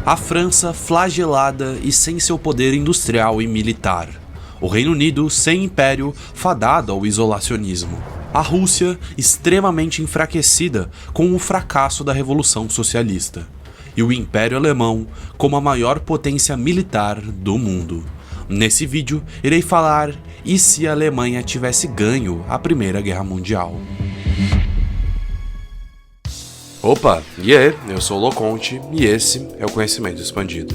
A França flagelada e sem seu poder industrial e militar. O Reino Unido sem império, fadado ao isolacionismo. A Rússia extremamente enfraquecida com o fracasso da Revolução Socialista. E o Império Alemão como a maior potência militar do mundo. Nesse vídeo, irei falar e se a Alemanha tivesse ganho a Primeira Guerra Mundial. Opa, e aí, eu sou o Loconte e esse é o Conhecimento Expandido.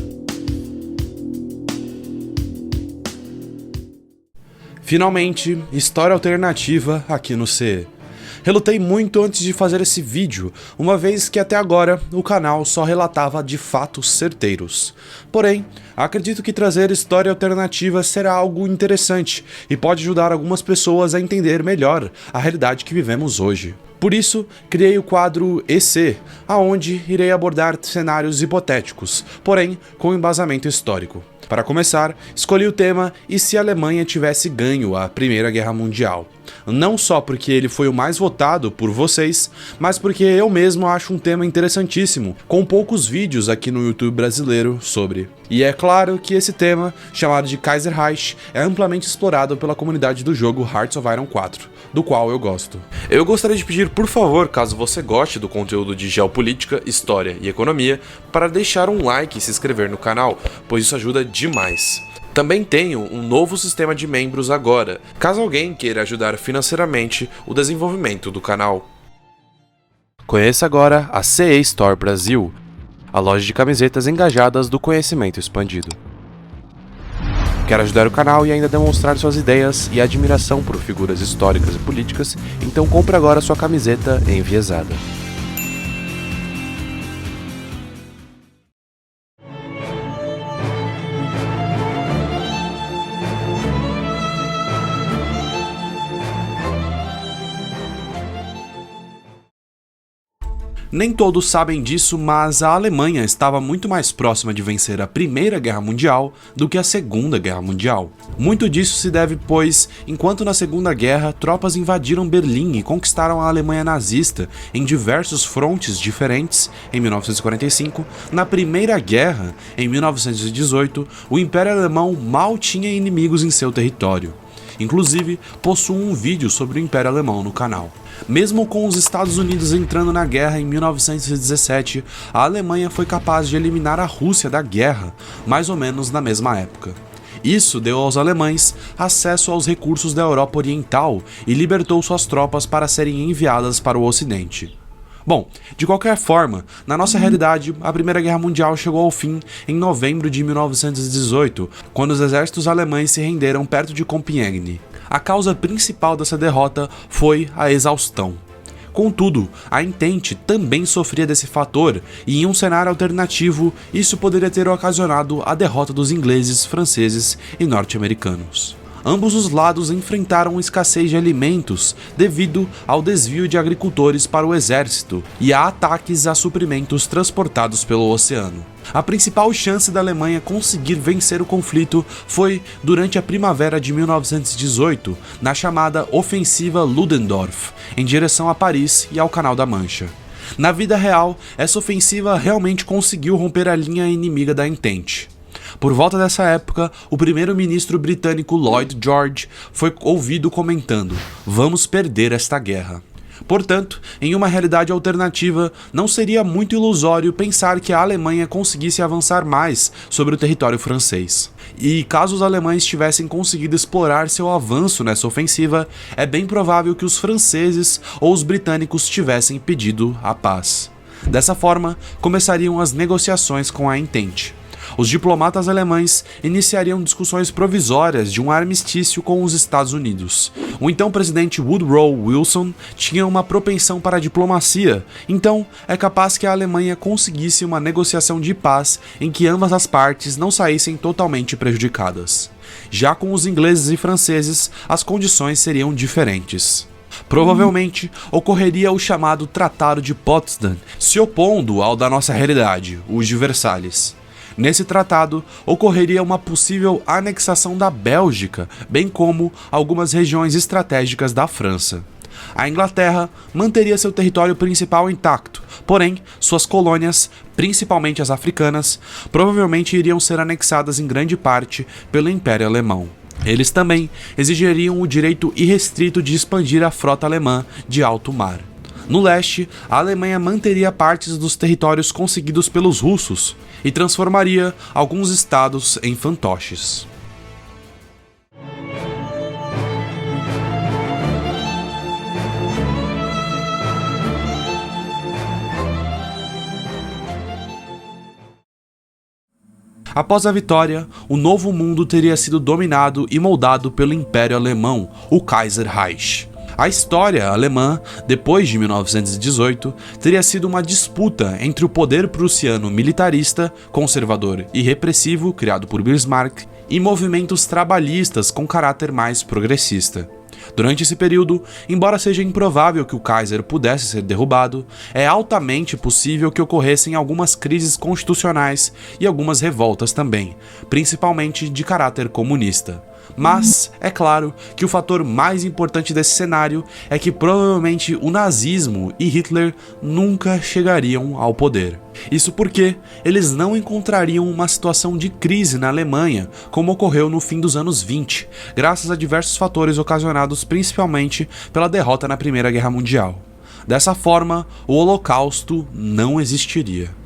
Finalmente, história alternativa aqui no CE. Relutei muito antes de fazer esse vídeo, uma vez que até agora o canal só relatava de fatos certeiros. Porém, acredito que trazer história alternativa será algo interessante e pode ajudar algumas pessoas a entender melhor a realidade que vivemos hoje. Por isso, criei o quadro EC, aonde irei abordar cenários hipotéticos, porém com embasamento histórico. Para começar, escolhi o tema "E se a Alemanha tivesse ganho a Primeira Guerra Mundial?". Não só porque ele foi o mais votado por vocês, mas porque eu mesmo acho um tema interessantíssimo, com poucos vídeos aqui no YouTube brasileiro sobre. E é claro que esse tema, chamado de Kaiser Reich, é amplamente explorado pela comunidade do jogo Hearts of Iron 4, do qual eu gosto. Eu gostaria de pedir, por favor, caso você goste do conteúdo de geopolítica, história e economia, para deixar um like e se inscrever no canal, pois isso ajuda demais. Também tenho um novo sistema de membros agora, caso alguém queira ajudar financeiramente o desenvolvimento do canal. Conheça agora a CE Store Brasil, a loja de camisetas engajadas do conhecimento expandido. Quer ajudar o canal e ainda demonstrar suas ideias e admiração por figuras históricas e políticas? Então compre agora sua camiseta enviesada. Nem todos sabem disso, mas a Alemanha estava muito mais próxima de vencer a Primeira Guerra Mundial do que a Segunda Guerra Mundial. Muito disso se deve pois, enquanto na Segunda Guerra, tropas invadiram Berlim e conquistaram a Alemanha nazista em diversos frontes diferentes, em 1945, na Primeira Guerra, em 1918, o Império Alemão mal tinha inimigos em seu território. Inclusive, possuo um vídeo sobre o Império Alemão no canal. Mesmo com os Estados Unidos entrando na guerra em 1917, a Alemanha foi capaz de eliminar a Rússia da guerra, mais ou menos na mesma época. Isso deu aos alemães acesso aos recursos da Europa Oriental e libertou suas tropas para serem enviadas para o Ocidente. Bom, de qualquer forma, na nossa realidade, a Primeira Guerra Mundial chegou ao fim em novembro de 1918, quando os exércitos alemães se renderam perto de Compiègne. A causa principal dessa derrota foi a exaustão. Contudo, a Entente também sofria desse fator, e em um cenário alternativo, isso poderia ter ocasionado a derrota dos ingleses, franceses e norte-americanos. Ambos os lados enfrentaram escassez de alimentos devido ao desvio de agricultores para o exército e a ataques a suprimentos transportados pelo oceano. A principal chance da Alemanha conseguir vencer o conflito foi durante a primavera de 1918, na chamada Ofensiva Ludendorff, em direção a Paris e ao Canal da Mancha. Na vida real, essa ofensiva realmente conseguiu romper a linha inimiga da Entente. Por volta dessa época, o primeiro-ministro britânico Lloyd George foi ouvido comentando: "Vamos perder esta guerra". Portanto, em uma realidade alternativa, não seria muito ilusório pensar que a Alemanha conseguisse avançar mais sobre o território francês. E caso os alemães tivessem conseguido explorar seu avanço nessa ofensiva, é bem provável que os franceses ou os britânicos tivessem pedido a paz. Dessa forma, começariam as negociações com a Entente. Os diplomatas alemães iniciariam discussões provisórias de um armistício com os Estados Unidos. O então presidente Woodrow Wilson tinha uma propensão para a diplomacia, então é capaz que a Alemanha conseguisse uma negociação de paz em que ambas as partes não saíssem totalmente prejudicadas. Já com os ingleses e franceses, as condições seriam diferentes. Provavelmente ocorreria o chamado Tratado de Potsdam, se opondo ao da nossa realidade, o de Versalhes. Nesse tratado, ocorreria uma possível anexação da Bélgica, bem como algumas regiões estratégicas da França. A Inglaterra manteria seu território principal intacto, porém, suas colônias, principalmente as africanas, provavelmente iriam ser anexadas em grande parte pelo Império Alemão. Eles também exigiriam o direito irrestrito de expandir a frota alemã de alto mar. No leste, a Alemanha manteria partes dos territórios conseguidos pelos russos e transformaria alguns estados em fantoches. Após a vitória, o Novo Mundo teria sido dominado e moldado pelo Império Alemão, o Kaiserreich. A história alemã, depois de 1918, teria sido uma disputa entre o poder prussiano militarista, conservador e repressivo, criado por Bismarck, e movimentos trabalhistas com caráter mais progressista. Durante esse período, embora seja improvável que o Kaiser pudesse ser derrubado, é altamente possível que ocorressem algumas crises constitucionais e algumas revoltas também, principalmente de caráter comunista. Mas, é claro que o fator mais importante desse cenário é que provavelmente o nazismo e Hitler nunca chegariam ao poder. Isso porque eles não encontrariam uma situação de crise na Alemanha, como ocorreu no fim dos anos 20, graças a diversos fatores ocasionados principalmente pela derrota na Primeira Guerra Mundial. Dessa forma, o Holocausto não existiria.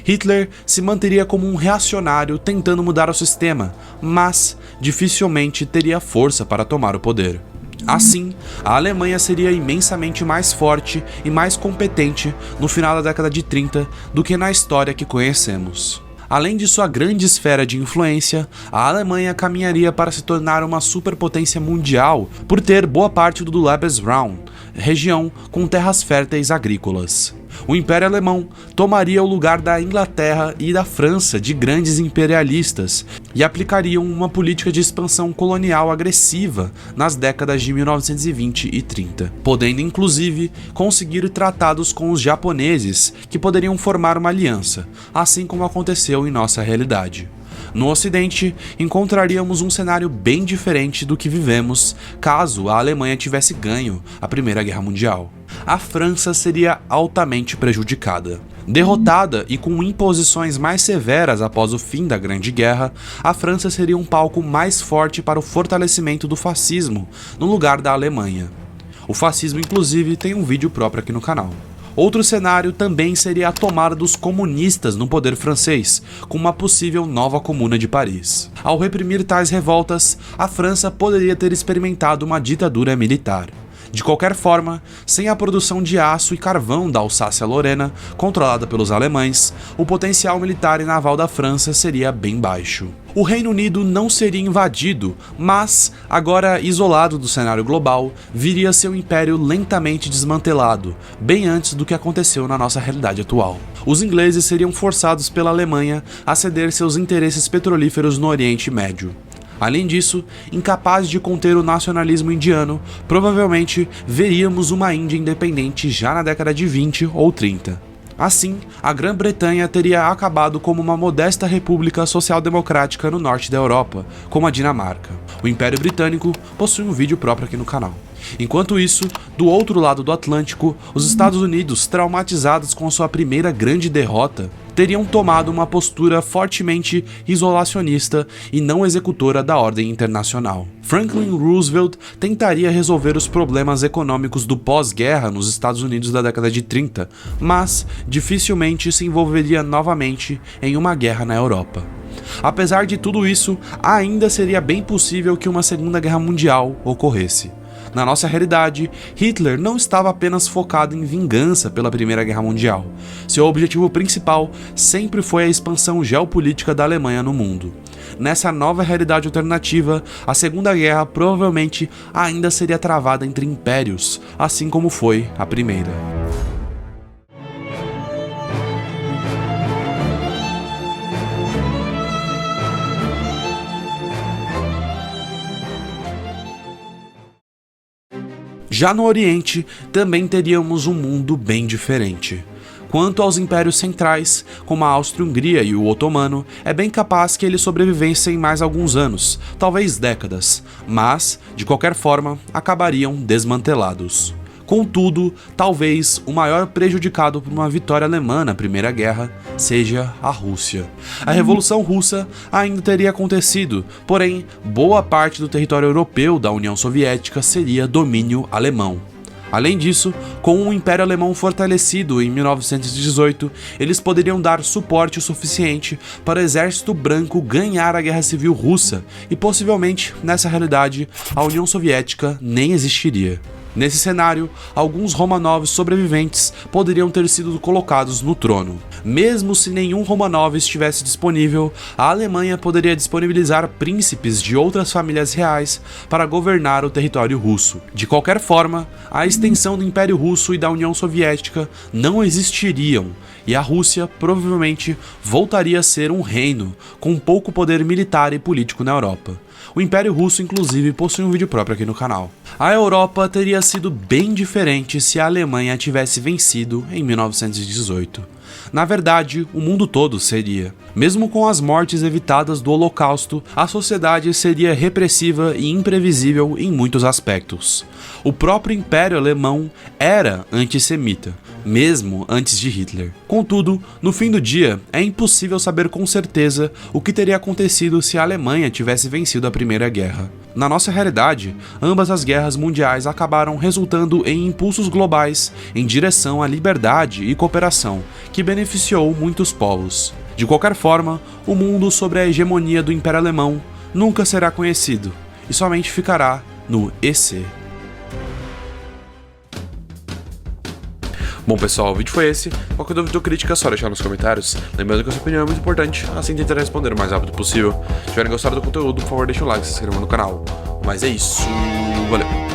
Hitler se manteria como um reacionário tentando mudar o sistema, mas dificilmente teria força para tomar o poder. Assim, a Alemanha seria imensamente mais forte e mais competente no final da década de 30 do que na história que conhecemos. Além de sua grande esfera de influência, a Alemanha caminharia para se tornar uma superpotência mundial por ter boa parte do Lebensraum, região com terras férteis agrícolas. O Império Alemão tomaria o lugar da Inglaterra e da França de grandes imperialistas e aplicariam uma política de expansão colonial agressiva nas décadas de 1920 e 30, podendo inclusive conseguir tratados com os japoneses que poderiam formar uma aliança, assim como aconteceu em nossa realidade. No Ocidente, encontraríamos um cenário bem diferente do que vivemos caso a Alemanha tivesse ganho a Primeira Guerra Mundial. A França seria altamente prejudicada. Derrotada e com imposições mais severas após o fim da Grande Guerra, a França seria um palco mais forte para o fortalecimento do fascismo no lugar da Alemanha. O fascismo, inclusive, tem um vídeo próprio aqui no canal. Outro cenário também seria a tomada dos comunistas no poder francês, com uma possível nova Comuna de Paris. Ao reprimir tais revoltas, a França poderia ter experimentado uma ditadura militar. De qualquer forma, sem a produção de aço e carvão da Alsácia-Lorena, controlada pelos alemães, o potencial militar e naval da França seria bem baixo. O Reino Unido não seria invadido, mas, agora isolado do cenário global, viria seu império lentamente desmantelado, bem antes do que aconteceu na nossa realidade atual. Os ingleses seriam forçados pela Alemanha a ceder seus interesses petrolíferos no Oriente Médio. Além disso, incapaz de conter o nacionalismo indiano, provavelmente veríamos uma Índia independente já na década de 20 ou 30. Assim, a Grã-Bretanha teria acabado como uma modesta república social-democrática no norte da Europa, como a Dinamarca. O Império Britânico possui um vídeo próprio aqui no canal. Enquanto isso, do outro lado do Atlântico, os Estados Unidos, traumatizados com sua primeira grande derrota, teriam tomado uma postura fortemente isolacionista e não executora da ordem internacional. Franklin Roosevelt tentaria resolver os problemas econômicos do pós-guerra nos Estados Unidos da década de 30, mas dificilmente se envolveria novamente em uma guerra na Europa. Apesar de tudo isso, ainda seria bem possível que uma Segunda Guerra Mundial ocorresse. Na nossa realidade, Hitler não estava apenas focado em vingança pela Primeira Guerra Mundial. Seu objetivo principal sempre foi a expansão geopolítica da Alemanha no mundo. Nessa nova realidade alternativa, a Segunda Guerra provavelmente ainda seria travada entre impérios, assim como foi a Primeira. Já no Oriente, também teríamos um mundo bem diferente. Quanto aos impérios centrais, como a Áustria-Hungria e o Otomano, é bem capaz que eles sobrevivessem mais alguns anos, talvez décadas, mas, de qualquer forma, acabariam desmantelados. Contudo, talvez o maior prejudicado por uma vitória alemã na Primeira Guerra seja a Rússia. A Revolução Russa ainda teria acontecido, porém, boa parte do território europeu da União Soviética seria domínio alemão. Além disso, com o Império Alemão fortalecido em 1918, eles poderiam dar suporte o suficiente para o Exército Branco ganhar a Guerra Civil Russa e possivelmente, nessa realidade, a União Soviética nem existiria. Nesse cenário, alguns Romanovs sobreviventes poderiam ter sido colocados no trono. Mesmo se nenhum Romanov estivesse disponível, a Alemanha poderia disponibilizar príncipes de outras famílias reais para governar o território russo. De qualquer forma, a extensão do Império Russo e da União Soviética não existiriam, e a Rússia provavelmente voltaria a ser um reino com pouco poder militar e político na Europa. O Império Russo, inclusive, possui um vídeo próprio aqui no canal. A Europa teria sido bem diferente se a Alemanha tivesse vencido em 1918. Na verdade, o mundo todo seria. Mesmo com as mortes evitadas do Holocausto, a sociedade seria repressiva e imprevisível em muitos aspectos. O próprio Império Alemão era antissemita, mesmo antes de Hitler. Contudo, no fim do dia, é impossível saber com certeza o que teria acontecido se a Alemanha tivesse vencido a Primeira Guerra. Na nossa realidade, ambas as guerras mundiais acabaram resultando em impulsos globais em direção à liberdade e cooperação, que beneficiou muitos povos. De qualquer forma, o mundo sob a hegemonia do Império Alemão nunca será conhecido, e somente ficará no EC. Bom pessoal, o vídeo foi esse. Qualquer dúvida ou crítica é só deixar nos comentários. Lembrando que a sua opinião é muito importante, assim tentarei responder o mais rápido possível. Se tiverem gostado do conteúdo, por favor deixem um like e se inscrevam no canal. Mas é isso, valeu!